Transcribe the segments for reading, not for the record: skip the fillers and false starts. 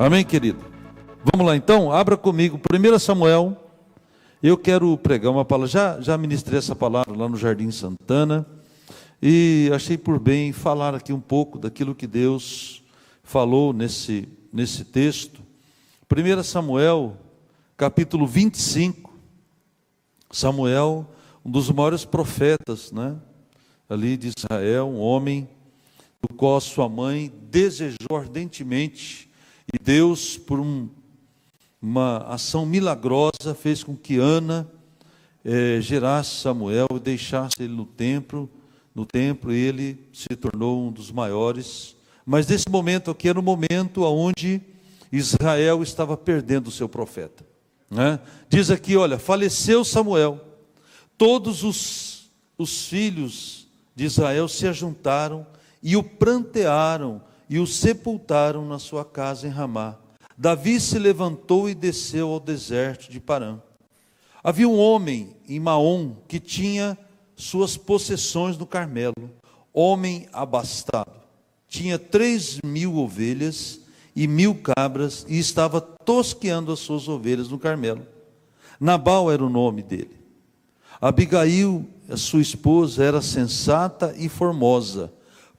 Amém, querido? Vamos lá então, abra comigo, 1 Samuel. Eu quero pregar uma palavra, já ministrei essa palavra lá no Jardim Santana, e achei por bem falar aqui um pouco daquilo que Deus falou nesse texto. 1 Samuel, capítulo 25, Samuel, um dos maiores profetas, né? Ali de Israel, um homem do qual sua mãe desejou ardentemente, e Deus, por uma ação milagrosa, fez com que Ana gerasse Samuel e deixasse ele no templo, e ele se tornou um dos maiores. Mas nesse momento aqui era o momento onde Israel estava perdendo o seu profeta, né? Diz aqui, olha, faleceu Samuel, todos os filhos de Israel se ajuntaram e o prantearam e o sepultaram na sua casa em Ramá. Davi se levantou e desceu ao deserto de Parã. Havia um homem em Maom que tinha suas possessões no Carmelo, homem abastado. Tinha 3.000 ovelhas e 1.000 cabras e estava tosqueando as suas ovelhas no Carmelo. Nabal era o nome dele. Abigail, a sua esposa, era sensata e formosa,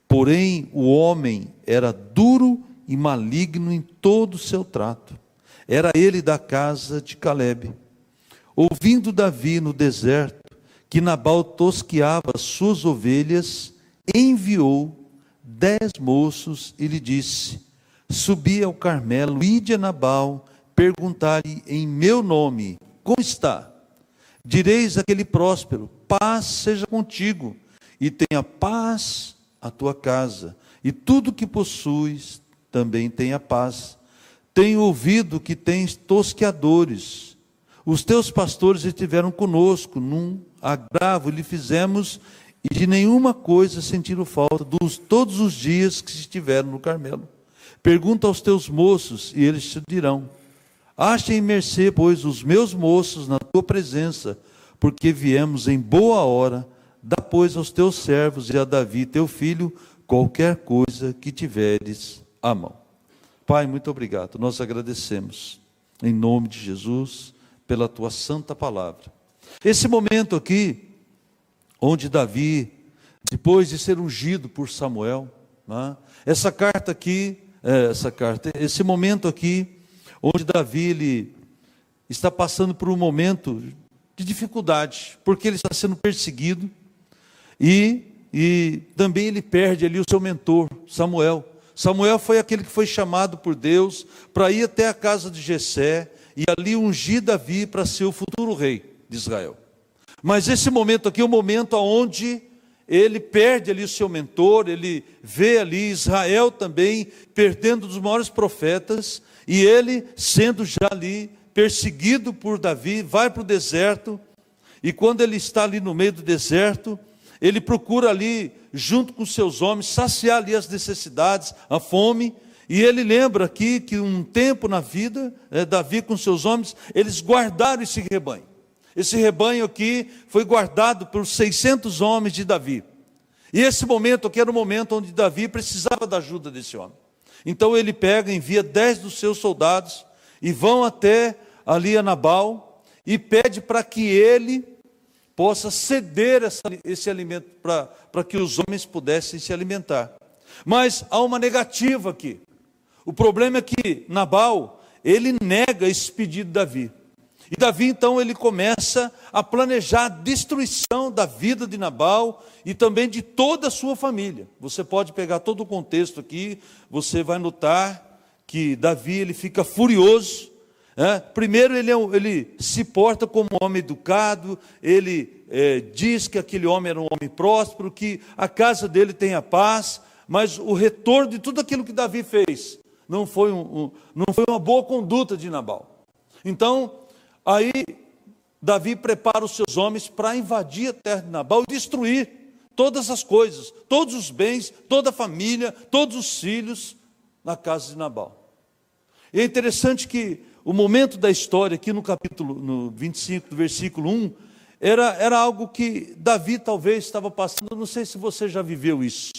porém o homem era duro e maligno em todo o seu trato. Era ele da casa de Calebe. Ouvindo Davi no deserto que Nabal tosqueava as suas ovelhas, enviou 10 moços e lhe disse: subi ao Carmelo, ide a Nabal, perguntar-lhe em meu nome, como está? Direis àquele próspero: paz seja contigo, e tenha paz a tua casa, e tudo que possuis também tenha paz. Tenho ouvido que tens tosqueadores. Os teus pastores estiveram conosco, num agravo lhe fizemos, e de nenhuma coisa sentiram falta todos os dias que estiveram no Carmelo. Pergunta aos teus moços, e eles te dirão. Achem mercê, pois, os meus moços na tua presença, porque viemos em boa hora. Dá, pois, aos teus servos e a Davi, teu filho, qualquer coisa que tiveres à mão. Pai, muito obrigado. Nós agradecemos, em nome de Jesus, pela tua santa palavra. Esse momento aqui, onde Davi, depois de ser ungido por Samuel, né, esse momento aqui, onde Davi ele está passando por um momento de dificuldade, porque ele está sendo perseguido, e também ele perde ali o seu mentor, Samuel. Samuel foi aquele que foi chamado por Deus para ir até a casa de Jessé e ali ungir Davi para ser o futuro rei de Israel. Mas esse momento aqui é o momento onde ele perde ali o seu mentor, ele vê ali Israel também perdendo um dos maiores profetas, e ele sendo já ali perseguido por Davi, vai para o deserto, e quando ele está ali no meio do deserto, ele procura ali, junto com seus homens, saciar ali as necessidades, a fome, e ele lembra aqui que um tempo na vida, Davi com seus homens, eles guardaram esse rebanho. Esse rebanho aqui foi guardado por 600 homens de Davi. E esse momento aqui era o momento onde Davi precisava da ajuda desse homem. Então ele envia 10 dos seus soldados, e vão até ali a Nabal, e pede para que ele possa ceder esse alimento, para que os homens pudessem se alimentar. Mas há uma negativa aqui. O problema é que Nabal, ele nega esse pedido de Davi. E Davi então ele começa a planejar a destruição da vida de Nabal e também de toda a sua família. Você pode pegar todo o contexto aqui, você vai notar que Davi ele fica furioso. Primeiro ele se porta como um homem educado, ele diz que aquele homem era um homem próspero, que a casa dele tenha paz, mas o retorno de tudo aquilo que Davi fez não foi uma boa conduta de Nabal. Então, aí Davi prepara os seus homens para invadir a terra de Nabal e destruir todas as coisas, todos os bens, toda a família, todos os filhos na casa de Nabal. E é interessante que o momento da história, aqui no 25, do versículo 1, era algo que Davi talvez estava passando, não sei se você já viveu isso.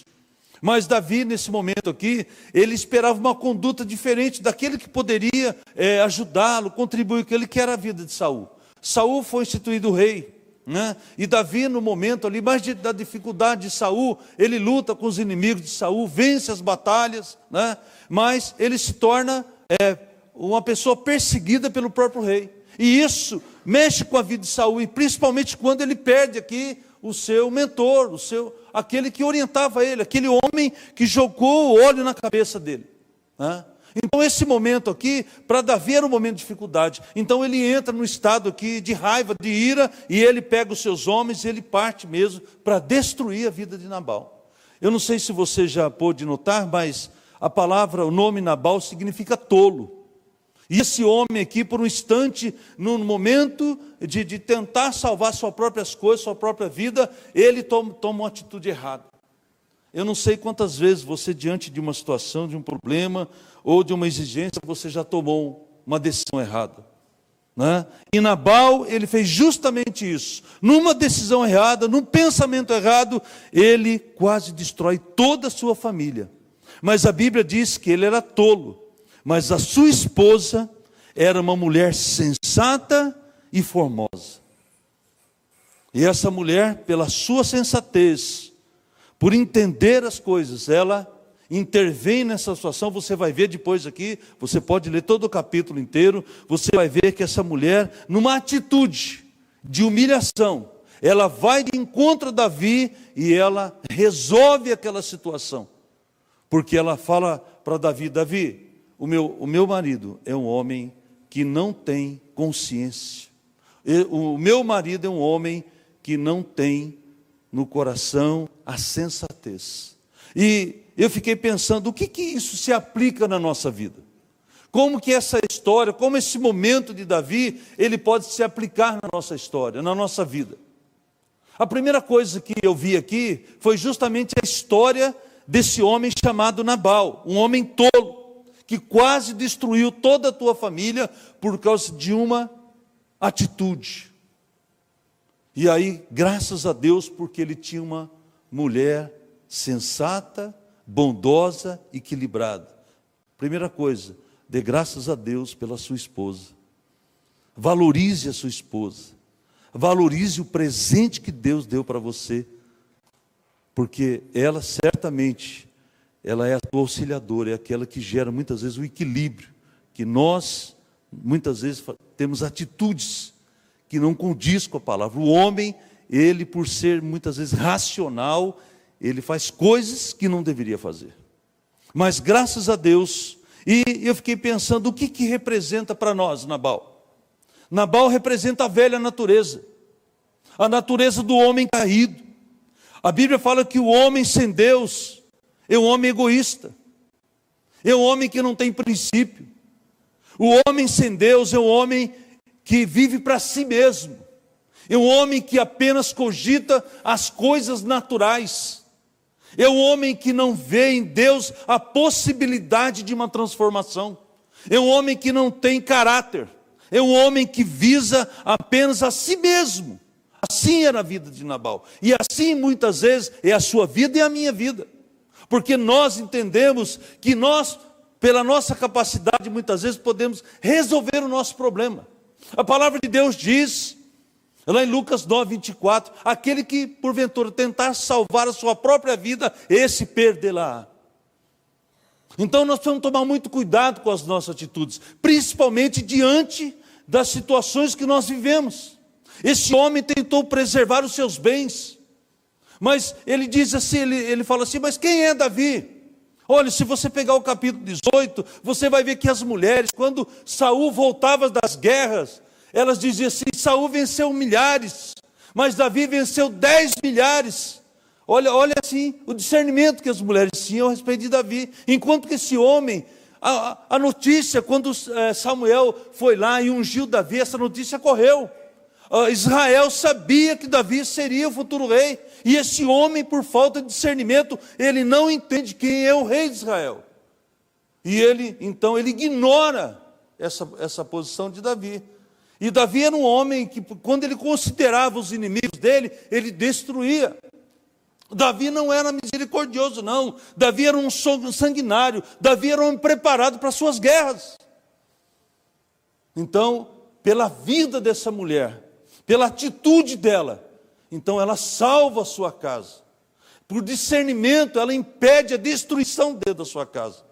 Mas Davi, nesse momento aqui, ele esperava uma conduta diferente daquele que poderia ajudá-lo, contribuir com ele, que era a vida de Saul. Saul foi instituído rei, né? E Davi, no momento ali, mais da dificuldade de Saul, ele luta com os inimigos de Saul, vence as batalhas, né? Mas ele se torna uma pessoa perseguida pelo próprio rei. E isso mexe com a vida de Saul, e principalmente quando ele perde aqui o seu mentor, aquele que orientava ele, aquele homem que jogou o óleo na cabeça dele, né? Então esse momento aqui, para Davi era um momento de dificuldade. Então ele entra no estado aqui de raiva, de ira, e ele pega os seus homens e ele parte mesmo para destruir a vida de Nabal. Eu não sei se você já pôde notar, mas a palavra, o nome Nabal significa tolo. E esse homem aqui, por um instante, no momento de tentar salvar suas próprias coisas, sua própria vida, ele toma uma atitude errada. Eu não sei quantas vezes você, diante de uma situação, de um problema, ou de uma exigência, você já tomou uma decisão errada, né? E Nabal, ele fez justamente isso. Numa decisão errada, num pensamento errado, ele quase destrói toda a sua família. Mas a Bíblia diz que ele era tolo. Mas a sua esposa era uma mulher sensata e formosa. E essa mulher, pela sua sensatez, por entender as coisas, ela intervém nessa situação. Você vai ver depois aqui, você pode ler todo o capítulo inteiro, você vai ver que essa mulher, numa atitude de humilhação, ela vai de encontro a Davi e ela resolve aquela situação. Porque ela fala para Davi: Davi, o meu marido é um homem que não tem consciência. O meu marido é um homem que não tem no coração a sensatez. E eu fiquei pensando, o que isso se aplica na nossa vida? Como que essa história, como esse momento de Davi, ele pode se aplicar na nossa história, na nossa vida? A primeira coisa que eu vi aqui foi justamente a história desse homem chamado Nabal, um homem tolo, que quase destruiu toda a tua família por causa de uma atitude. E aí, graças a Deus, porque ele tinha uma mulher sensata, bondosa, equilibrada. Primeira coisa, dê graças a Deus pela sua esposa. Valorize a sua esposa. Valorize o presente que Deus deu para você. Porque ela certamente, ela é a tua auxiliadora, é aquela que gera muitas vezes o equilíbrio, que nós, muitas vezes, temos atitudes que não condiz com a palavra. O homem, ele por ser muitas vezes racional, ele faz coisas que não deveria fazer. Mas graças a Deus, e eu fiquei pensando, o que representa para nós Nabal? Nabal representa a velha natureza, a natureza do homem caído. A Bíblia fala que o homem sem Deus é um homem egoísta, é um homem que não tem princípio. O homem sem Deus é um homem que vive para si mesmo, é um homem que apenas cogita as coisas naturais, é um homem que não vê em Deus a possibilidade de uma transformação, é um homem que não tem caráter, é um homem que visa apenas a si mesmo. Assim era a vida de Nabal, e assim muitas vezes é a sua vida e a minha vida. Porque nós entendemos que nós, pela nossa capacidade, muitas vezes podemos resolver o nosso problema. A palavra de Deus diz, lá em Lucas 9:24, aquele que porventura tentar salvar a sua própria vida, esse perdê-la. Então nós precisamos tomar muito cuidado com as nossas atitudes, principalmente diante das situações que nós vivemos. Esse homem tentou preservar os seus bens, mas ele diz assim, ele fala assim, mas quem é Davi? Olha, se você pegar o capítulo 18, você vai ver que as mulheres, quando Saul voltava das guerras, elas diziam assim, Saul venceu milhares, mas Davi venceu 10 milhares. Olha assim, o discernimento que as mulheres tinham a respeito de Davi. Enquanto que esse homem, a notícia, quando Samuel foi lá e ungiu Davi, essa notícia correu. Israel sabia que Davi seria o futuro rei, e esse homem, por falta de discernimento, ele não entende quem é o rei de Israel, e ele ignora essa posição de Davi. E Davi era um homem que, quando ele considerava os inimigos dele, ele destruía. Davi não era misericordioso, não. Davi era um sanguinário. Davi era um homem preparado para as suas guerras. Então, pela vida dessa mulher, pela atitude dela, então ela salva a sua casa. Por discernimento, ela impede a destruição dentro da sua casa.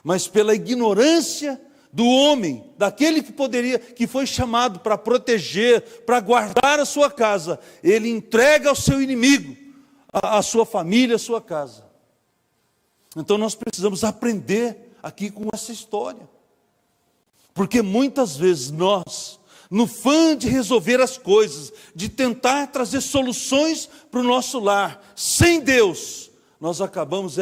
Mas pela ignorância do homem, daquele que foi chamado para proteger, para guardar a sua casa, ele entrega ao seu inimigo a sua família, a sua casa. Então nós precisamos aprender aqui com essa história. Porque muitas vezes nós, no fã de resolver as coisas, de tentar trazer soluções para o nosso lar, sem Deus, nós acabamos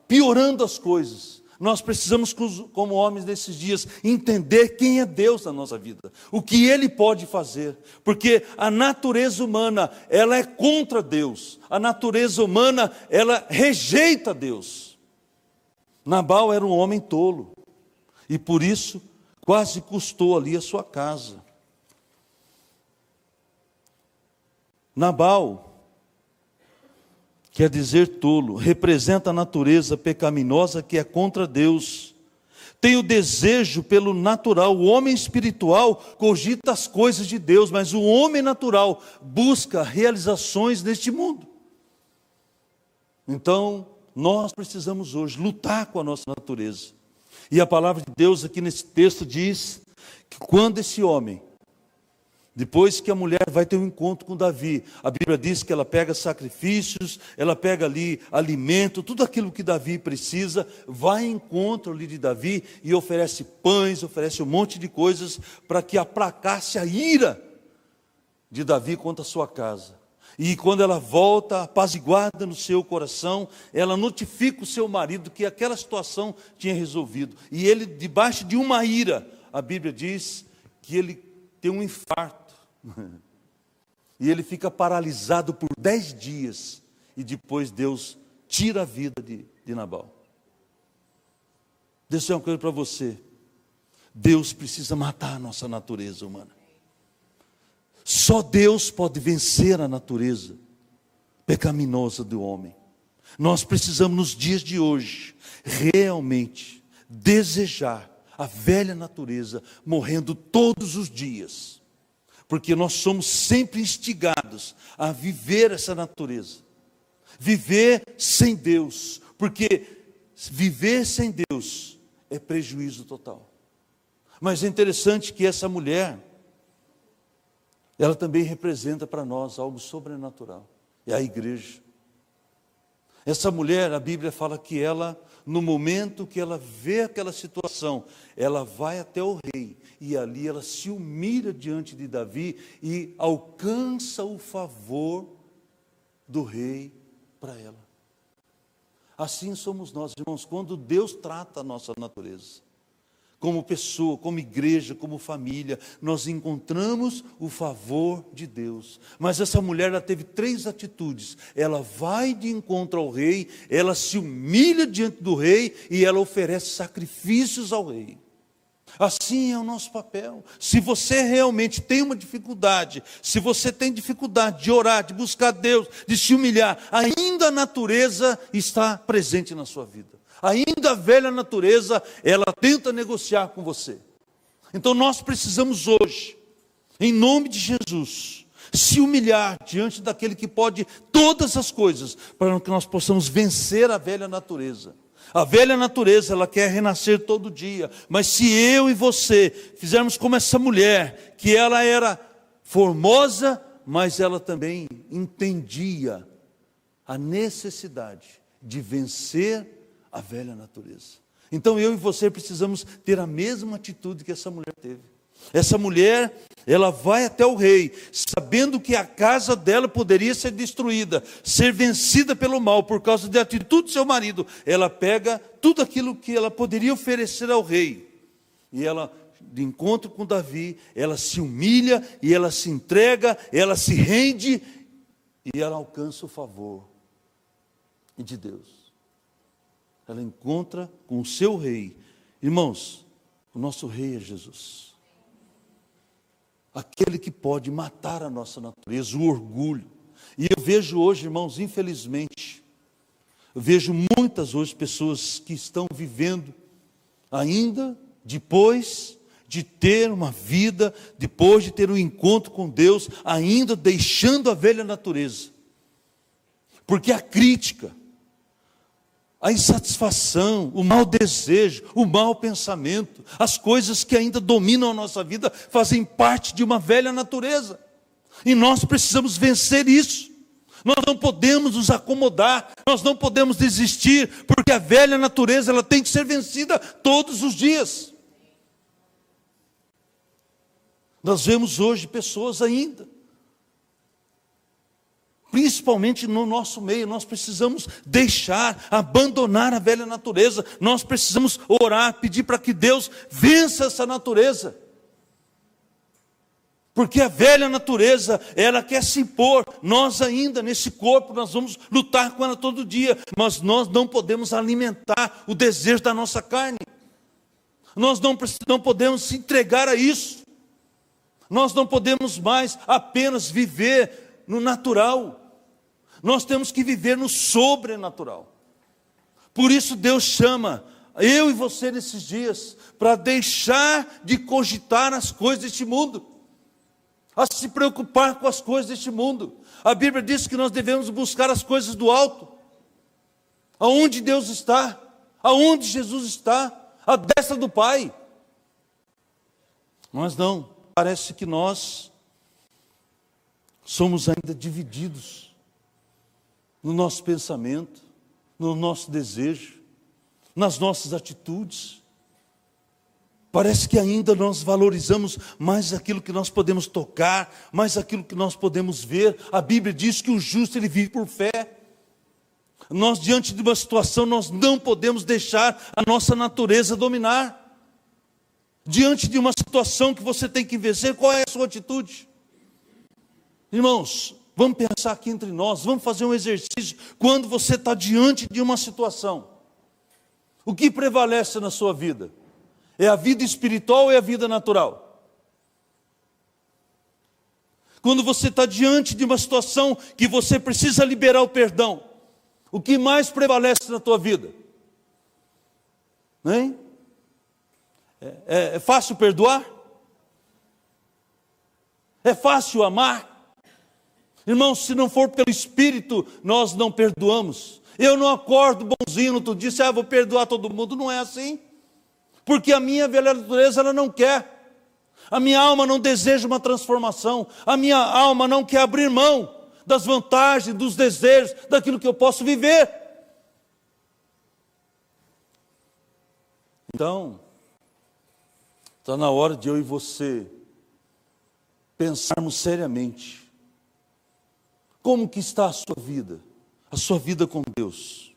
piorando as coisas. Nós precisamos, como homens nesses dias, entender quem é Deus na nossa vida, o que Ele pode fazer, porque a natureza humana, ela é contra Deus, a natureza humana, ela rejeita Deus. Nabal era um homem tolo, e por isso, quase custou ali a sua casa. Nabal, quer dizer tolo, representa a natureza pecaminosa que é contra Deus. Tem o desejo pelo natural. O homem espiritual cogita as coisas de Deus, mas o homem natural busca realizações neste mundo. Então, nós precisamos hoje lutar com a nossa natureza. E a palavra de Deus aqui nesse texto diz que quando esse homem, depois que a mulher vai ter um encontro com Davi, a Bíblia diz que ela pega sacrifícios, ela pega ali alimento, tudo aquilo que Davi precisa, vai em encontro ali de Davi e oferece pães, oferece um monte de coisas para que aplacasse a ira de Davi contra a sua casa. E quando ela volta, apaziguada no seu coração, ela notifica o seu marido que aquela situação tinha resolvido. E ele, debaixo de uma ira, a Bíblia diz que ele tem um infarto. E ele fica paralisado por 10 dias. E depois Deus tira a vida de Nabal. Deixa eu dizer uma coisa para você. Deus precisa matar a nossa natureza humana. Só Deus pode vencer a natureza pecaminosa do homem. Nós precisamos, nos dias de hoje, realmente desejar a velha natureza morrendo todos os dias. Porque nós somos sempre instigados a viver essa natureza. Viver sem Deus. Porque viver sem Deus é prejuízo total. Mas é interessante que essa mulher, ela também representa para nós algo sobrenatural. É a igreja. Essa mulher, a Bíblia fala que ela, no momento que ela vê aquela situação, ela vai até o rei. E ali ela se humilha diante de Davi e alcança o favor do rei para ela. Assim somos nós, irmãos, quando Deus trata a nossa natureza. Como pessoa, como igreja, como família, nós encontramos o favor de Deus. Mas essa mulher, ela teve 3 atitudes. Ela vai de encontro ao rei, ela se humilha diante do rei e ela oferece sacrifícios ao rei. Assim é o nosso papel. Se você realmente tem uma dificuldade, se você tem dificuldade de orar, de buscar Deus, de se humilhar, ainda a natureza está presente na sua vida. Ainda a velha natureza, ela tenta negociar com você. Então nós precisamos hoje, em nome de Jesus, se humilhar diante daquele que pode todas as coisas, para que nós possamos vencer a velha natureza. A velha natureza, ela quer renascer todo dia, mas se eu e você fizermos como essa mulher, que ela era formosa, mas ela também entendia a necessidade de vencer a velha natureza. Então eu e você precisamos ter a mesma atitude que essa mulher teve. Essa mulher, ela vai até o rei, sabendo que a casa dela poderia ser destruída, ser vencida pelo mal, por causa da atitude do seu marido. Ela pega tudo aquilo que ela poderia oferecer ao rei. E ela, de encontro com Davi, ela se humilha, e ela se entrega, ela se rende, e ela alcança o favor de Deus. Ela encontra com o seu rei. Irmãos, o nosso rei é Jesus. Aquele que pode matar a nossa natureza, o orgulho. E eu vejo hoje, irmãos, infelizmente, eu vejo muitas hoje pessoas que estão vivendo ainda depois de ter uma vida, depois de ter um encontro com Deus, ainda deixando a velha natureza. Porque a crítica, a insatisfação, o mau desejo, o mau pensamento, as coisas que ainda dominam a nossa vida, fazem parte de uma velha natureza. E nós precisamos vencer isso. Nós não podemos nos acomodar, nós não podemos desistir, porque a velha natureza ela tem que ser vencida todos os dias. Nós vemos hoje pessoas ainda, principalmente no nosso meio, nós precisamos abandonar a velha natureza, nós precisamos orar, pedir para que Deus vença essa natureza. Porque a velha natureza, ela quer se impor. Nós ainda, nesse corpo, nós vamos lutar com ela todo dia. Mas nós não podemos alimentar o desejo da nossa carne. Nós não podemos se entregar a isso. Nós não podemos mais apenas viver no natural. Nós temos que viver no sobrenatural. Por isso Deus chama eu e você nesses dias para deixar de cogitar as coisas deste mundo, a se preocupar com as coisas deste mundo. A Bíblia diz que nós devemos buscar as coisas do alto, aonde Deus está, aonde Jesus está, à destra do Pai. Mas não, parece que nós somos ainda divididos no nosso pensamento, no nosso desejo, nas nossas atitudes. Parece que ainda nós valorizamos mais aquilo que nós podemos tocar, mais aquilo que nós podemos ver. A Bíblia diz que o justo ele vive por fé. Nós, diante de uma situação, nós não podemos deixar a nossa natureza dominar. Diante de uma situação que você tem que vencer, qual é a sua atitude? Irmãos, vamos pensar aqui entre nós, vamos fazer um exercício. Quando você está diante de uma situação, o que prevalece na sua vida? É a vida espiritual ou é a vida natural? Quando você está diante de uma situação que você precisa liberar o perdão, o que mais prevalece na tua vida? Hein? É fácil perdoar? É fácil amar? Irmãos, se não for pelo Espírito, nós não perdoamos. Eu não acordo bonzinho no outro dia, vou perdoar todo mundo. Não é assim. Porque a minha velha natureza ela não quer. A minha alma não deseja uma transformação. A minha alma não quer abrir mão das vantagens, dos desejos, daquilo que eu posso viver. Então, está na hora de eu e você pensarmos seriamente. Como que está a sua vida com Deus?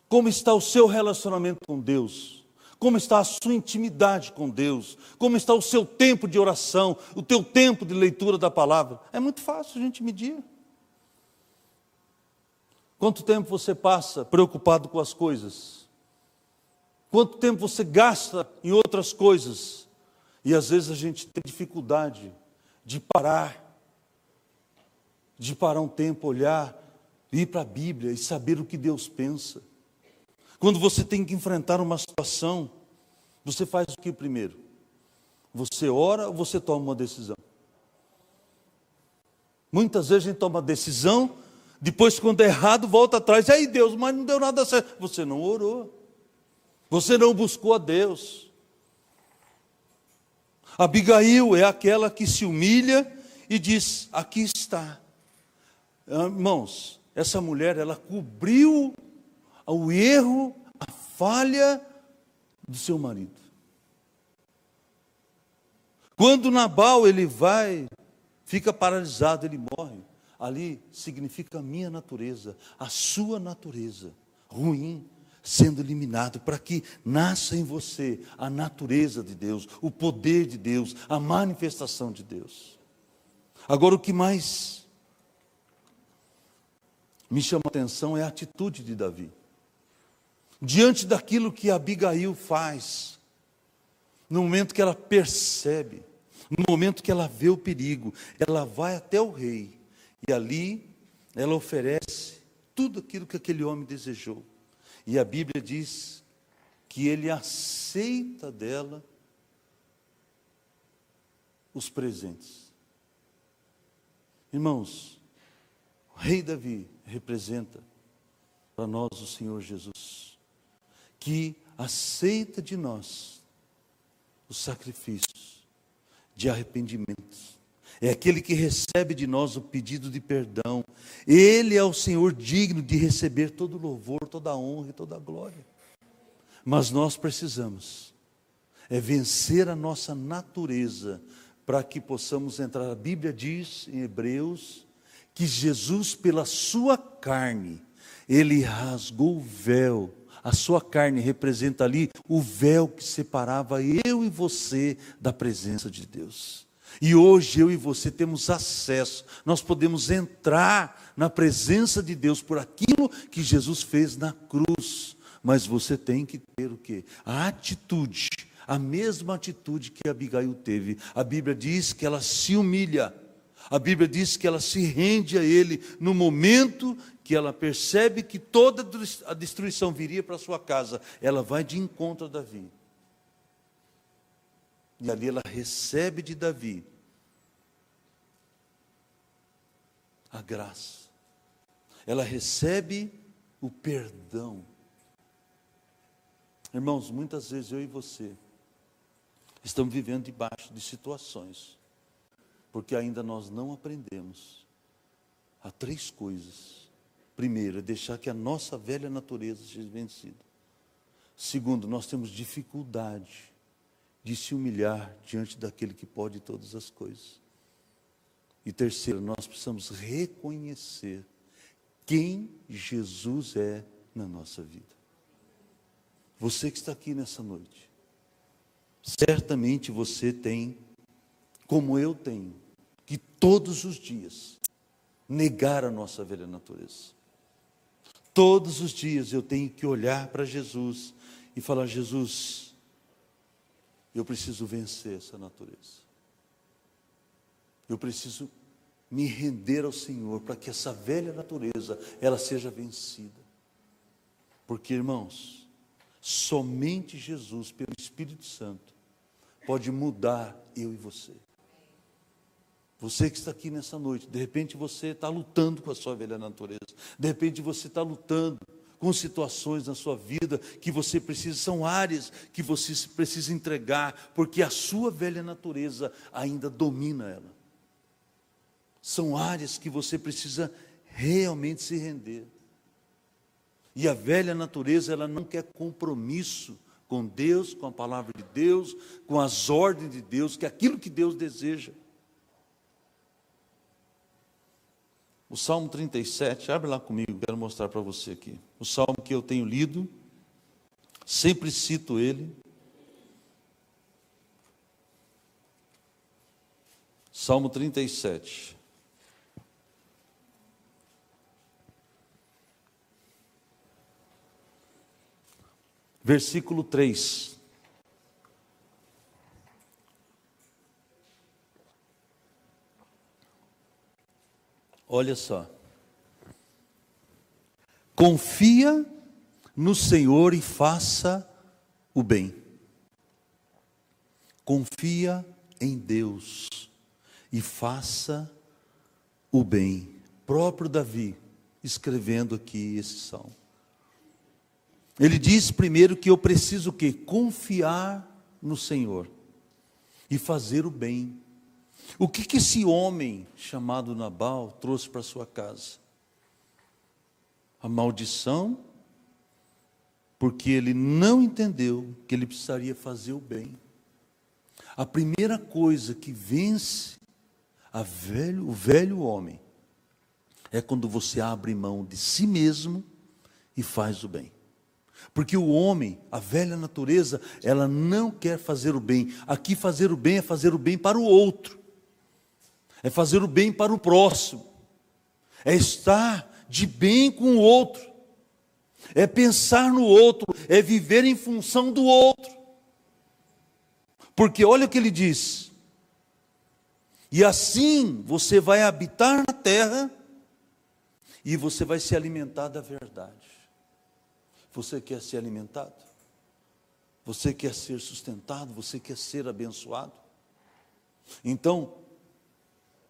Como está o seu relacionamento com Deus? Como está a sua intimidade com Deus? Como está o seu tempo de oração? O teu tempo de leitura da palavra? É muito fácil a gente medir. Quanto tempo você passa preocupado com as coisas? Quanto tempo você gasta em outras coisas? E às vezes a gente tem dificuldade de parar um tempo, olhar, ir para a Bíblia e saber o que Deus pensa. Quando você tem que enfrentar uma situação, você faz o que primeiro? Você ora ou você toma uma decisão? Muitas vezes a gente toma uma decisão, depois quando é errado, volta atrás. E aí Deus, mas não deu nada certo. Você não orou. Você não buscou a Deus. Abigail é aquela que se humilha e diz, aqui está. Irmãos, essa mulher, ela cobriu o erro, a falha do seu marido. Quando Nabal ele vai, fica paralisado, ele morre. Ali significa a minha natureza, a sua natureza ruim sendo eliminado, para que nasça em você a natureza de Deus, o poder de Deus, a manifestação de Deus. Agora o que mais me chama a atenção é a atitude de Davi. Diante daquilo que Abigail faz, no momento que ela percebe, no momento que ela vê o perigo, ela vai até o rei E ali ela oferece tudo aquilo que aquele homem desejou. E a Bíblia diz que ele aceita dela os presentes. Irmãos, o rei Davi representa para nós o Senhor Jesus, que aceita de nós os sacrifícios de arrependimento. É aquele que recebe de nós o pedido de perdão. Ele é o Senhor digno de receber todo o louvor, toda a honra e toda a glória. Mas nós precisamos vencer a nossa natureza para que possamos entrar. A Bíblia diz em Hebreus que Jesus, pela sua carne, ele rasgou o véu. A sua carne representa ali o véu que separava eu e você da presença de Deus. E hoje eu e você temos acesso, nós podemos entrar na presença de Deus por aquilo que Jesus fez na cruz. Mas você tem que ter o quê? A atitude, a mesma atitude que Abigail teve. A Bíblia diz que ela se humilha, a Bíblia diz que ela se rende a ele no momento que ela percebe que toda a destruição viria para sua casa. Ela vai de encontro a Davi. E ali ela recebe de Davi a graça. Ela recebe o perdão. Irmãos, muitas vezes eu e você estamos vivendo debaixo de situações, porque ainda nós não aprendemos a 3 coisas. Primeiro, é deixar que a nossa velha natureza seja vencida. Segundo, nós temos dificuldade de se humilhar diante daquele que pode todas as coisas. E terceiro, nós precisamos reconhecer quem Jesus é na nossa vida. Você que está aqui nessa noite, certamente você tem, como eu tenho, que todos os dias negar a nossa velha natureza. Todos os dias eu tenho que olhar para Jesus e falar: Jesus, eu preciso vencer essa natureza. Eu preciso me render ao Senhor para que essa velha natureza, ela seja vencida. Porque, irmãos, somente Jesus, pelo Espírito Santo, pode mudar eu e você. Você que está aqui nessa noite, de repente você está lutando com a sua velha natureza. De repente você está lutando com situações na sua vida que você precisa, são áreas que você precisa entregar, porque a sua velha natureza ainda domina ela. São áreas que você precisa realmente se render. E a velha natureza, ela não quer compromisso com Deus, com a palavra de Deus, com as ordens de Deus, que é aquilo que Deus deseja. O Salmo 37, abre lá comigo, quero mostrar para você aqui. O Salmo que eu tenho lido, sempre cito ele. Salmo 37. Versículo 3. Olha só. Confia no Senhor e faça o bem. Confia em Deus e faça o bem. Próprio Davi escrevendo aqui esse salmo. Ele diz primeiro que eu preciso o quê? Confiar no Senhor e fazer o bem. O que esse homem chamado Nabal trouxe para sua casa? A maldição, porque ele não entendeu que ele precisaria fazer o bem. A primeira coisa que vence o velho homem é quando você abre mão de si mesmo e faz o bem. Porque o homem, a velha natureza, ela não quer fazer o bem. Aqui fazer o bem é fazer o bem para o outro. É fazer o bem para o próximo. É estar de bem com o outro. É pensar no outro. É viver em função do outro. Porque olha o que ele diz. E assim você vai habitar na terra e você vai se alimentar da verdade. Você quer ser alimentado? Você quer ser sustentado? Você quer ser abençoado? Então,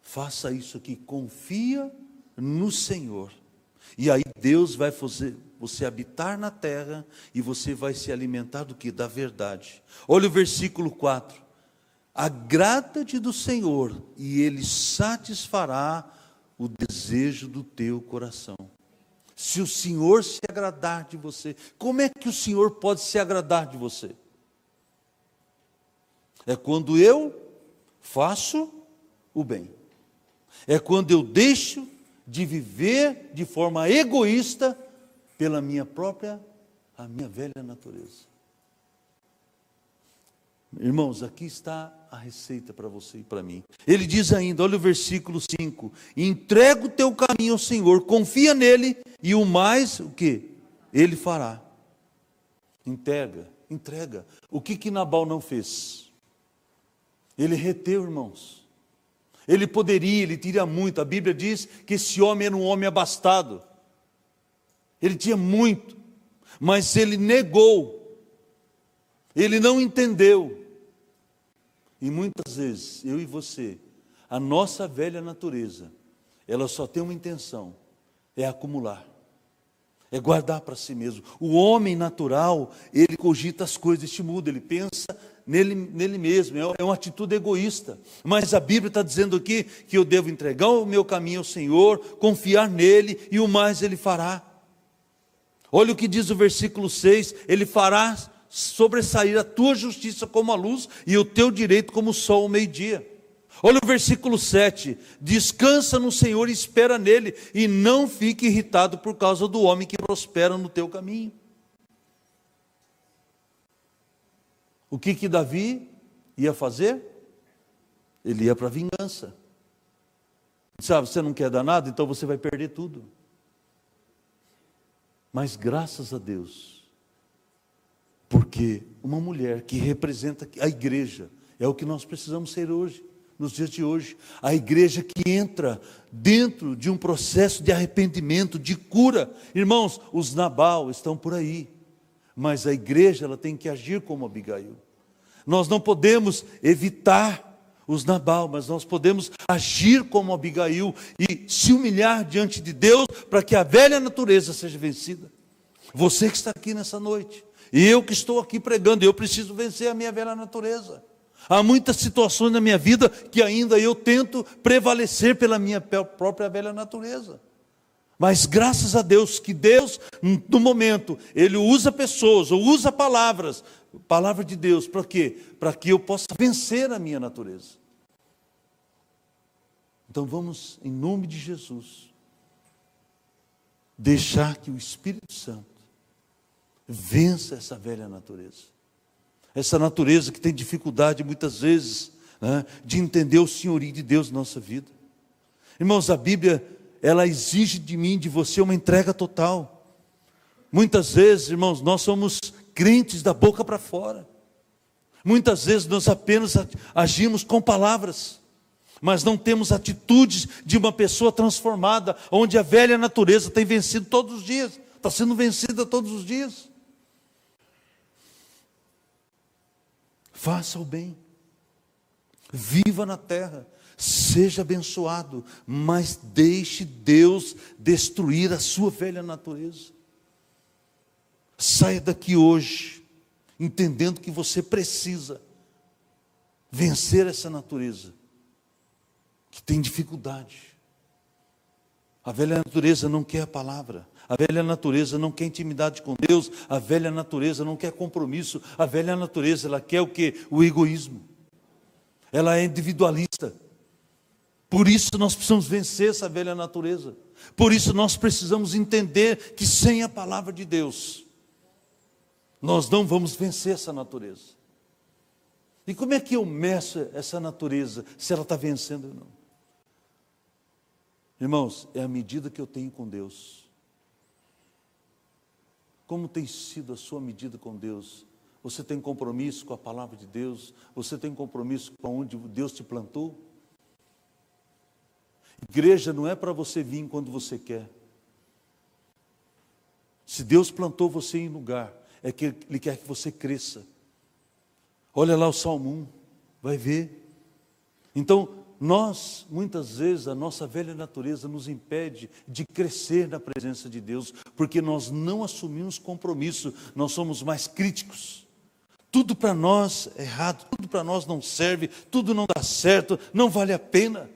faça isso aqui, confia no Senhor. E aí Deus vai fazer você habitar na terra e você vai se alimentar do que? Da verdade. Olha o versículo 4. Agrada-te do Senhor e Ele satisfará o desejo do teu coração. Se o Senhor se agradar de você, como é que o Senhor pode se agradar de você? É quando eu faço o bem. É quando eu deixo de viver de forma egoísta pela minha velha natureza. Irmãos, aqui está a receita para você e para mim. Ele diz ainda, olha o versículo 5: entrega o teu caminho ao Senhor, confia nele e o mais, o que? Ele fará. Entrega. O que Nabal não fez? Ele reteu, irmãos. Ele poderia, ele teria muito. A Bíblia diz que esse homem era um homem abastado. Ele tinha muito, mas ele negou. Ele não entendeu. E muitas vezes, eu e você, a nossa velha natureza, ela só tem uma intenção, é acumular, é guardar para si mesmo. O homem natural, ele cogita as coisas deste mundo, ele pensa nele mesmo, é uma atitude egoísta. Mas a Bíblia está dizendo aqui que eu devo entregar o meu caminho ao Senhor, confiar nele e o mais ele fará. Olha o que diz o versículo 6, ele fará sobressair a tua justiça como a luz e o teu direito como o sol ao meio-dia. Olha o versículo 7, descansa no Senhor e espera nele, e não fique irritado por causa do homem que prospera no teu caminho. O que Davi ia fazer? Ele ia para a vingança. Sabe, você não quer dar nada, então você vai perder tudo. Mas graças a Deus, porque uma mulher que representa a igreja, é o que nós precisamos ser hoje, nos dias de hoje. A igreja que entra dentro de um processo de arrependimento, de cura. Irmãos, os Nabal estão por aí, mas a igreja ela tem que agir como Abigail. Nós não podemos evitar os Nabal, mas nós podemos agir como Abigail e se humilhar diante de Deus para que a velha natureza seja vencida. Você que está aqui nessa noite, e eu que estou aqui pregando, eu preciso vencer a minha velha natureza. Há muitas situações na minha vida que ainda eu tento prevalecer pela minha própria velha natureza. Mas graças a Deus, que Deus, no momento, Ele usa pessoas, ou usa palavras, palavra de Deus, para quê? Para que eu possa vencer a minha natureza. Então vamos, em nome de Jesus, deixar que o Espírito Santo vença essa velha natureza. Essa natureza que tem dificuldade muitas vezes, né, de entender o senhorio de Deus na nossa vida. Irmãos, a Bíblia, ela exige de mim, de você, uma entrega total. Muitas vezes, irmãos, nós somos crentes da boca para fora. Muitas vezes nós apenas agimos com palavras, mas não temos atitudes de uma pessoa transformada, onde a velha natureza tem vencido todos os dias, está sendo vencida todos os dias. Faça o bem, viva na terra, seja abençoado, mas deixe Deus destruir a sua velha natureza. Saia daqui hoje, entendendo que você precisa vencer essa natureza, que tem dificuldade. A velha natureza não quer a palavra, a velha natureza não quer intimidade com Deus, a velha natureza não quer compromisso, a velha natureza, ela quer o quê? O egoísmo. Ela é individualista. Por isso nós precisamos vencer essa velha natureza. Por isso nós precisamos entender que sem a palavra de Deus, nós não vamos vencer essa natureza. E como é que eu meço essa natureza, se ela está vencendo ou não? Irmãos, é a medida que eu tenho com Deus. Como tem sido a sua medida com Deus? Você tem compromisso com a palavra de Deus? Você tem compromisso com onde Deus te plantou? Igreja não é para você vir quando você quer. Se Deus plantou você em lugar, é que Ele quer que você cresça. Olha lá o Salmo 1, vai ver. Então, nós, muitas vezes, a nossa velha natureza nos impede de crescer na presença de Deus, porque nós não assumimos compromisso, nós somos mais críticos. Tudo para nós é errado, tudo para nós não serve, tudo não dá certo, não vale a pena.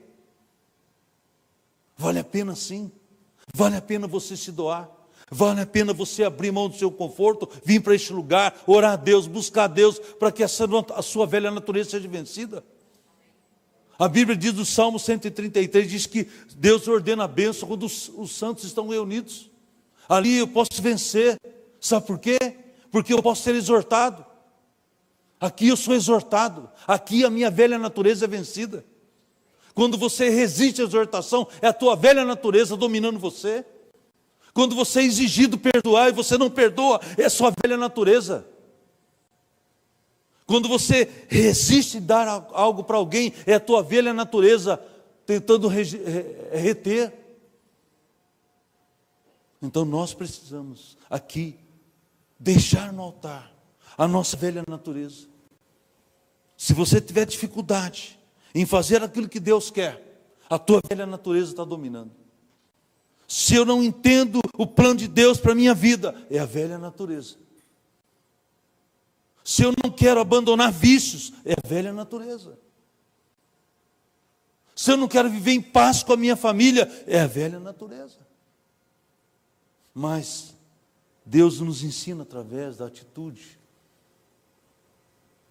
Vale a pena sim, vale a pena você se doar, vale a pena você abrir mão do seu conforto, vir para este lugar, orar a Deus, buscar a Deus, para que a sua velha natureza seja vencida. A Bíblia diz no Salmo 133, diz que Deus ordena a bênção quando os santos estão reunidos. Ali eu posso vencer, sabe por quê? Porque eu posso ser exortado. Aqui eu sou exortado, aqui a minha velha natureza é vencida. Quando você resiste à exortação, é a tua velha natureza dominando você. Quando você é exigido perdoar e você não perdoa, é a sua velha natureza. Quando você resiste dar algo para alguém, é a tua velha natureza tentando reter. Então nós precisamos aqui deixar no altar a nossa velha natureza. Se você tiver dificuldade em fazer aquilo que Deus quer, a tua velha natureza está dominando. Se eu não entendo o plano de Deus para a minha vida, é a velha natureza. Se eu não quero abandonar vícios, é a velha natureza. Se eu não quero viver em paz com a minha família, é a velha natureza. Mas Deus nos ensina através da atitude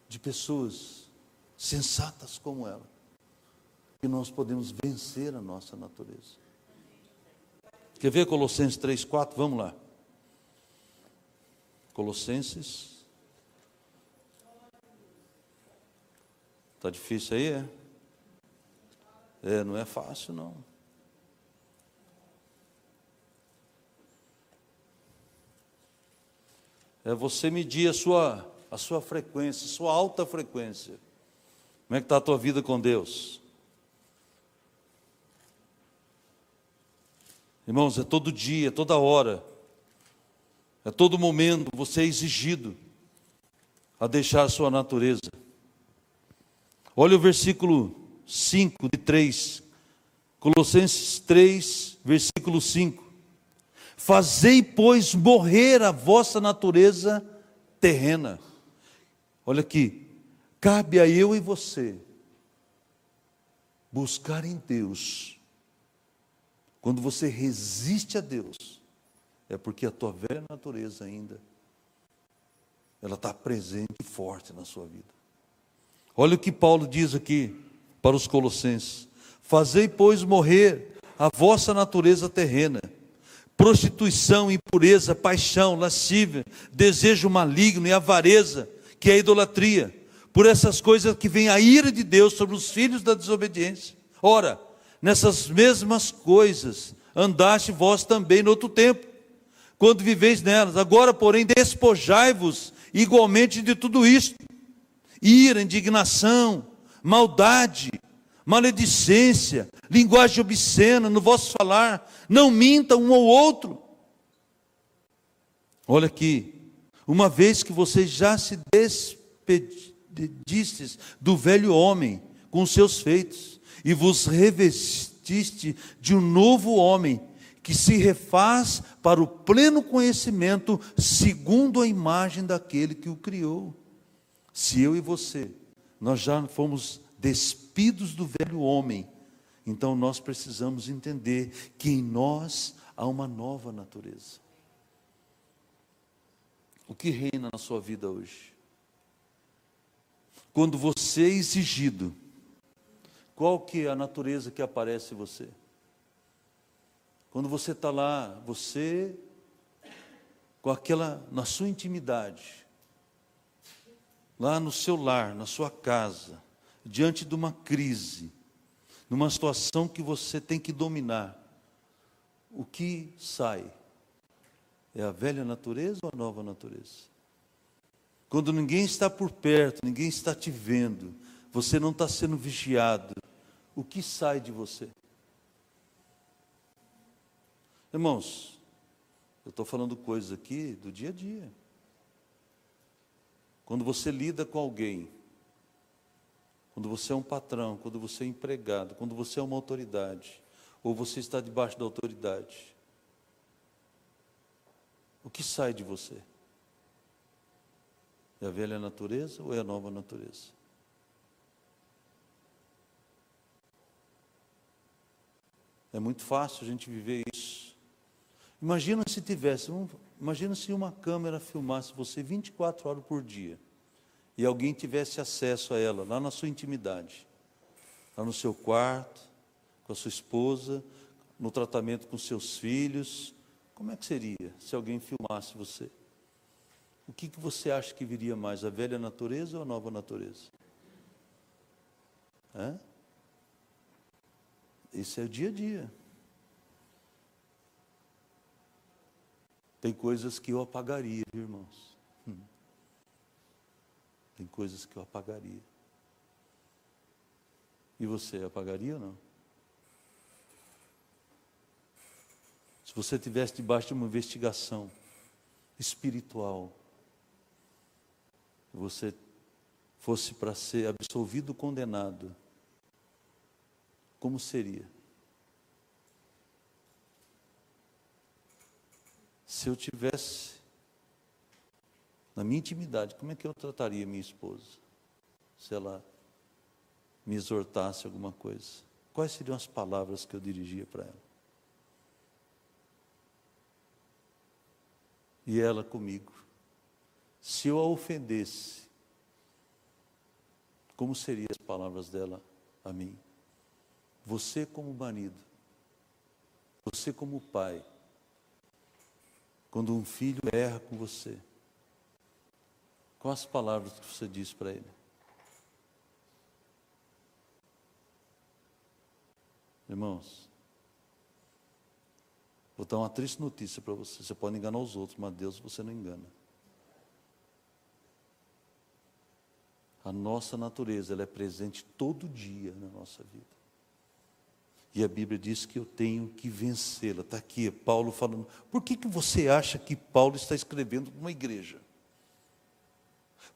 de pessoas sensatas como ela, que nós podemos vencer a nossa natureza. Quer ver Colossenses 3:4? Vamos lá. Colossenses. Está difícil aí, é? Não é fácil, não. É você medir a sua frequência, a sua alta frequência. Como é que está a tua vida com Deus? Irmãos, é todo dia, é toda hora, é todo momento, você é exigido a deixar a sua natureza. Olha o versículo 5 de 3, Colossenses 3, versículo 5. Fazei, pois, morrer a vossa natureza terrena. Olha aqui, cabe a eu e você buscar em Deus. Quando você resiste a Deus, é porque a tua velha natureza ainda, ela está presente e forte na sua vida. Olha o que Paulo diz aqui para os colossenses. Fazei, pois, morrer a vossa natureza terrena, prostituição, impureza, paixão, lascívia, desejo maligno e avareza, que é a idolatria. Por essas coisas que vem a ira de Deus sobre os filhos da desobediência. Ora, nessas mesmas coisas andaste vós também no outro tempo, quando viveis nelas. Agora, porém, despojai-vos igualmente de tudo isto: ira, indignação, maldade, maledicência, linguagem obscena no vosso falar. Não minta um ao outro. Olha aqui, uma vez que vocês já se despedistes do velho homem com os seus feitos, e vos revestiste de um novo homem, que se refaz para o pleno conhecimento, segundo a imagem daquele que o criou. Se eu e você, nós já fomos despidos do velho homem, então nós precisamos entender que em nós há uma nova natureza. O que reina na sua vida hoje? Quando você é exigido, qual que é a natureza que aparece em você? Quando você está lá, você, com aquela, na sua intimidade, lá no seu lar, na sua casa, diante de uma crise, numa situação que você tem que dominar, o que sai? É a velha natureza ou a nova natureza? Quando ninguém está por perto, ninguém está te vendo, você não está sendo vigiado, o que sai de você? Irmãos, Eu estou falando coisas aqui do dia a dia. Quando você lida com alguém, quando você é um patrão, quando você é empregado, quando você é uma autoridade, ou você está debaixo da autoridade, o que sai de você? É a velha natureza ou é a nova natureza? É muito fácil a gente viver isso. Imagina se uma câmera filmasse você 24 horas por dia e alguém tivesse acesso a ela lá na sua intimidade, lá no seu quarto, com a sua esposa, no tratamento com seus filhos. Como é que seria se alguém filmasse você? O que você acha que viria mais, a velha natureza ou a nova natureza? Esse é o dia a dia. Tem coisas que eu apagaria, irmãos. Tem coisas que eu apagaria. E você apagaria ou não? Se você estivesse debaixo de uma investigação espiritual, você fosse para ser absolvido ou condenado, como seria? Se eu tivesse na minha intimidade, como é que eu trataria minha esposa? Se ela me exortasse alguma coisa, quais seriam as palavras que eu dirigia para ela? E ela comigo. Se eu a ofendesse, como seriam as palavras dela a mim? Você como marido, você como pai, quando um filho erra com você, quais as palavras que você diz para ele? Irmãos, vou dar uma triste notícia para você. Você pode enganar os outros, mas Deus você não engana. A nossa natureza, ela é presente todo dia na nossa vida. E a Bíblia diz que eu tenho que vencê-la. Está aqui, Paulo falando. Por que você acha que Paulo está escrevendo para uma igreja?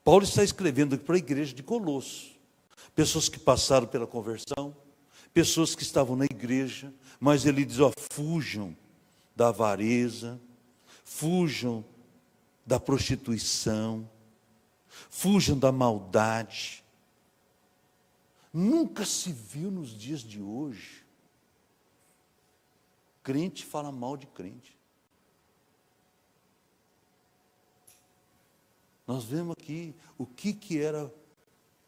Paulo está escrevendo para a igreja de Colosso. Pessoas que passaram pela conversão, pessoas que estavam na igreja, mas ele diz, fujam da avareza, fujam da prostituição, fujam da maldade. Nunca se viu nos dias de hoje crente fala mal de crente. Nós vemos aqui o que era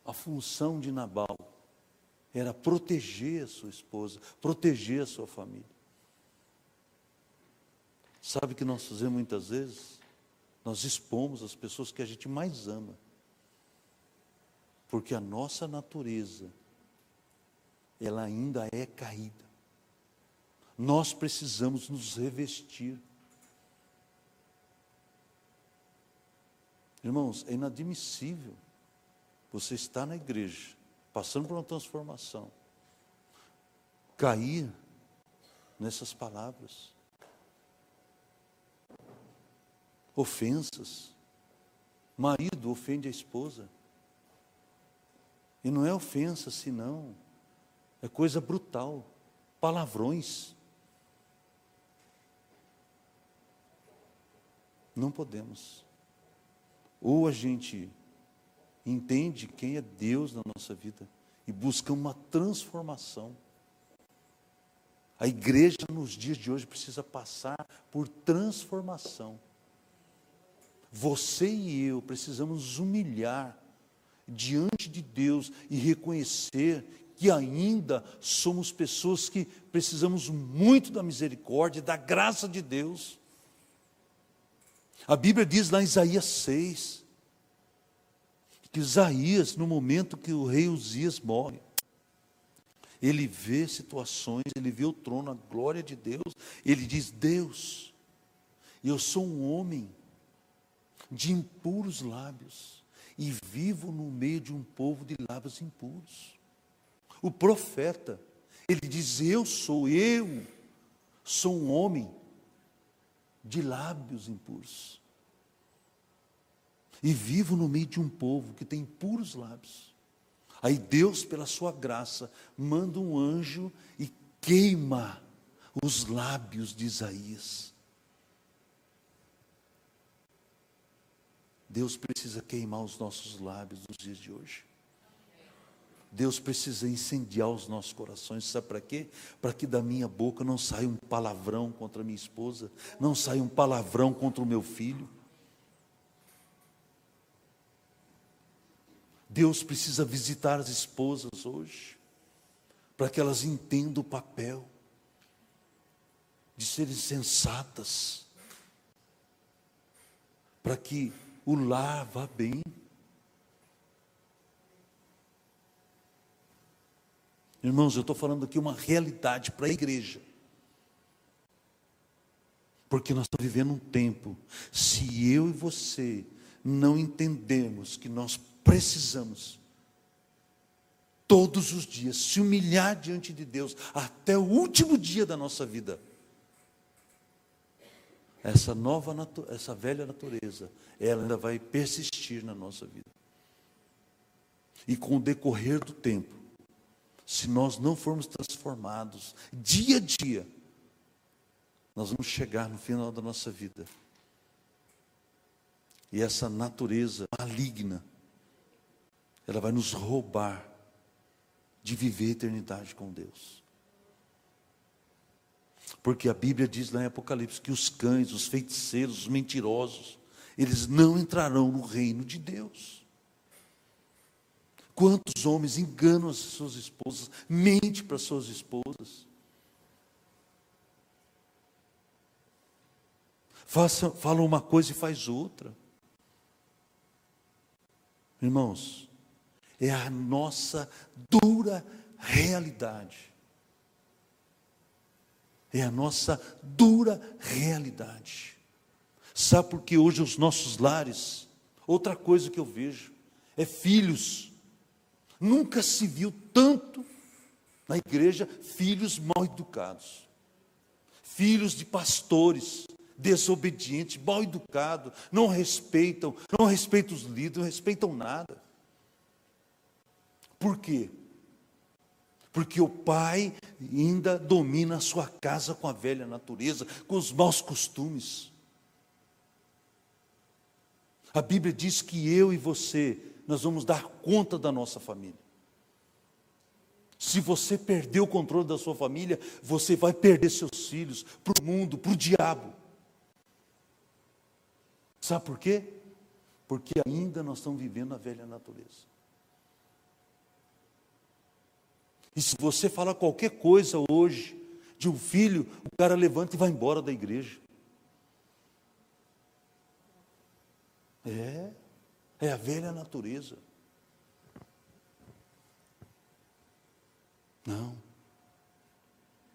a função de Nabal. Era proteger a sua esposa, proteger a sua família. Sabe o que nós fazemos muitas vezes? Nós expomos as pessoas que a gente mais ama. Porque a nossa natureza, ela ainda é caída. Nós precisamos nos revestir. Irmãos, é inadmissível você estar na igreja, passando por uma transformação, cair nessas palavras. Ofensas. Marido ofende a esposa. E não é ofensa, senão é coisa brutal. Palavrões. Não podemos. Ou a gente entende quem é Deus na nossa vida e busca uma transformação. A igreja nos dias de hoje precisa passar por transformação. Você e eu precisamos nos humilhar diante de Deus e reconhecer que ainda somos pessoas que precisamos muito da misericórdia, da graça de Deus. A Bíblia diz lá em Isaías 6, que Isaías, no momento que o rei Uzias morre, ele vê situações, ele vê o trono, a glória de Deus, ele diz, Deus, eu sou um homem de impuros lábios, e vivo no meio de um povo de lábios impuros. O profeta, ele diz, eu sou um homem de lábios impuros. E vivo no meio de um povo que tem puros lábios. Aí Deus, pela sua graça, manda um anjo e queima os lábios de Isaías. Deus precisa queimar os nossos lábios nos dias de hoje. Deus precisa incendiar os nossos corações. Sabe para quê? Para que da minha boca não saia um palavrão contra a minha esposa, não saia um palavrão contra o meu filho. Deus precisa visitar as esposas hoje, para que elas entendam o papel de serem sensatas, para que o lar vá bem. Irmãos, eu estou falando aqui uma realidade para a igreja, porque nós estamos vivendo um tempo, se eu e você não entendermos que nós precisamos todos os dias se humilhar diante de Deus até o último dia da nossa vida, essa velha natureza, ela ainda vai persistir na nossa vida. E com o decorrer do tempo, se nós não formos transformados dia a dia, nós vamos chegar no final da nossa vida e essa natureza maligna, ela vai nos roubar de viver a eternidade com Deus. Porque a Bíblia diz lá em Apocalipse que os cães, os feiticeiros, os mentirosos, eles não entrarão no reino de Deus. Quantos homens enganam as suas esposas, mentem para as suas esposas. Falam uma coisa e faz outra. Irmãos, é a nossa dura realidade. É a nossa dura realidade. Sabe por que hoje os nossos lares, outra coisa que eu vejo, é filhos. Nunca se viu tanto na igreja filhos mal educados. Filhos de pastores desobedientes, mal educados, não respeitam os líderes, não respeitam nada. Por quê? Porque o pai ainda domina a sua casa com a velha natureza, com os maus costumes. A Bíblia diz que eu e você, nós vamos dar conta da nossa família. Se você perder o controle da sua família, você vai perder seus filhos para o mundo, para o diabo. Sabe por quê? Porque ainda nós estamos vivendo a velha natureza. E se você falar qualquer coisa hoje de um filho, o cara levanta e vai embora da igreja. É a velha natureza. Não.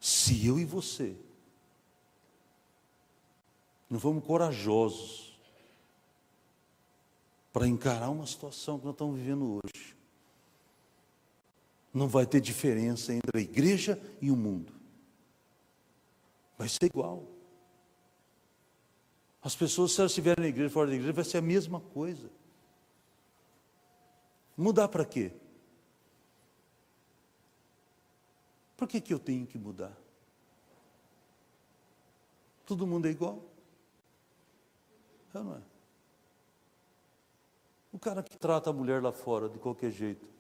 Se eu e você não formos corajosos para encarar uma situação que nós estamos vivendo hoje, não vai ter diferença entre a igreja e o mundo. Vai ser igual. As pessoas, se elas estiverem na igreja, fora da igreja, vai ser a mesma coisa. Mudar para quê? Por que eu tenho que mudar? Todo mundo é igual? Não é? O cara que trata a mulher lá fora de qualquer jeito,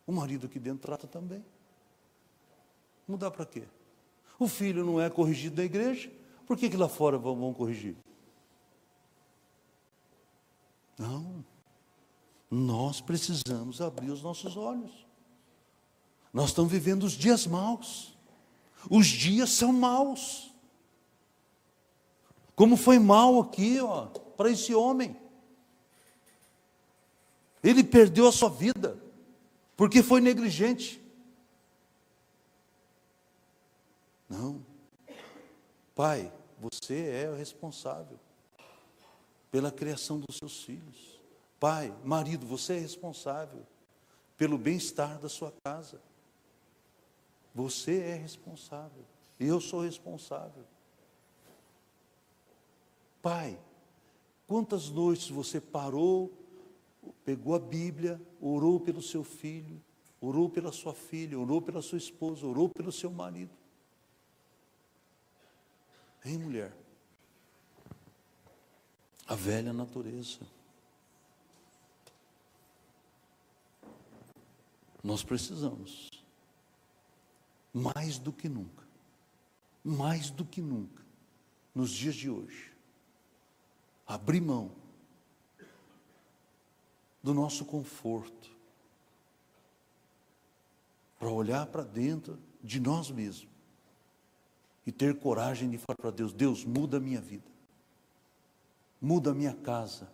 o marido aqui dentro trata também. Mudar para quê? O filho não é corrigido na igreja, por que lá fora vão corrigir? Não. Nós precisamos abrir os nossos olhos. Nós estamos vivendo os dias maus. Os dias são maus. Como foi mal aqui, para esse homem. Ele perdeu a sua vida, porque foi negligente. Não. Pai, você é o responsável pela criação dos seus filhos. Pai, marido, você é responsável pelo bem-estar da sua casa. Você é responsável. Eu sou responsável. Pai, quantas noites você parou, pegou a Bíblia, orou pelo seu filho, orou pela sua filha, orou pela sua esposa, orou pelo seu marido? Hein, mulher? A velha natureza. Nós precisamos, mais do que nunca, nos dias de hoje, abrir mão do nosso conforto, para olhar para dentro de nós mesmos e ter coragem de falar para Deus: Deus, muda a minha vida, muda a minha casa,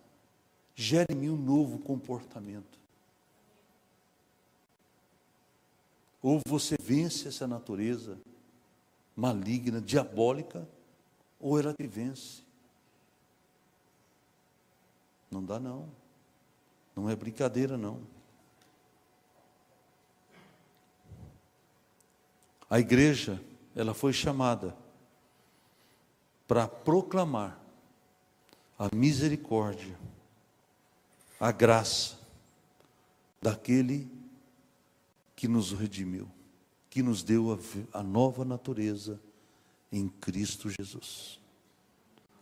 gere em mim um novo comportamento. Ou você vence essa natureza maligna, diabólica, ou ela te vence. Não dá não. Não é brincadeira não. A igreja, ela foi chamada para proclamar a misericórdia, a graça daquele que nos redimiu, que nos deu a nova natureza em Cristo Jesus.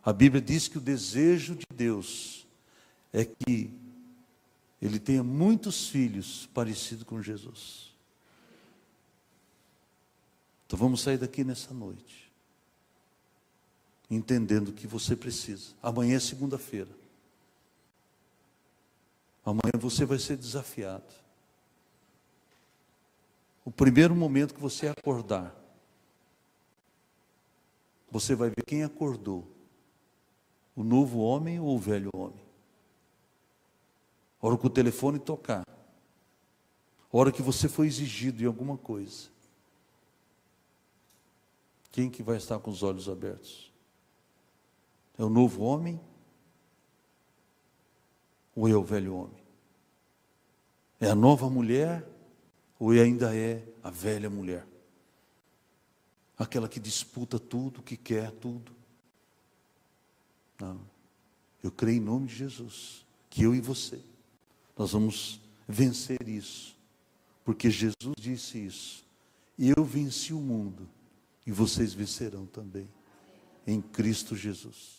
A Bíblia diz que o desejo de Deus é que Ele tenha muitos filhos parecidos com Jesus. Então vamos sair daqui nessa noite, entendendo que você precisa. Amanhã é segunda-feira. Amanhã você vai ser desafiado. O primeiro momento que você acordar, você vai ver quem acordou, o novo homem ou o velho homem. A hora que o telefone tocar, a hora que você foi exigido em alguma coisa, quem que vai estar com os olhos abertos? É o novo homem ou é o velho homem? É a nova mulher ou ainda é a velha mulher? Aquela que disputa tudo, que quer tudo. Não. Eu creio em nome de Jesus, que eu e você, nós vamos vencer isso. Porque Jesus disse isso. Eu venci o mundo e vocês vencerão também. Em Cristo Jesus.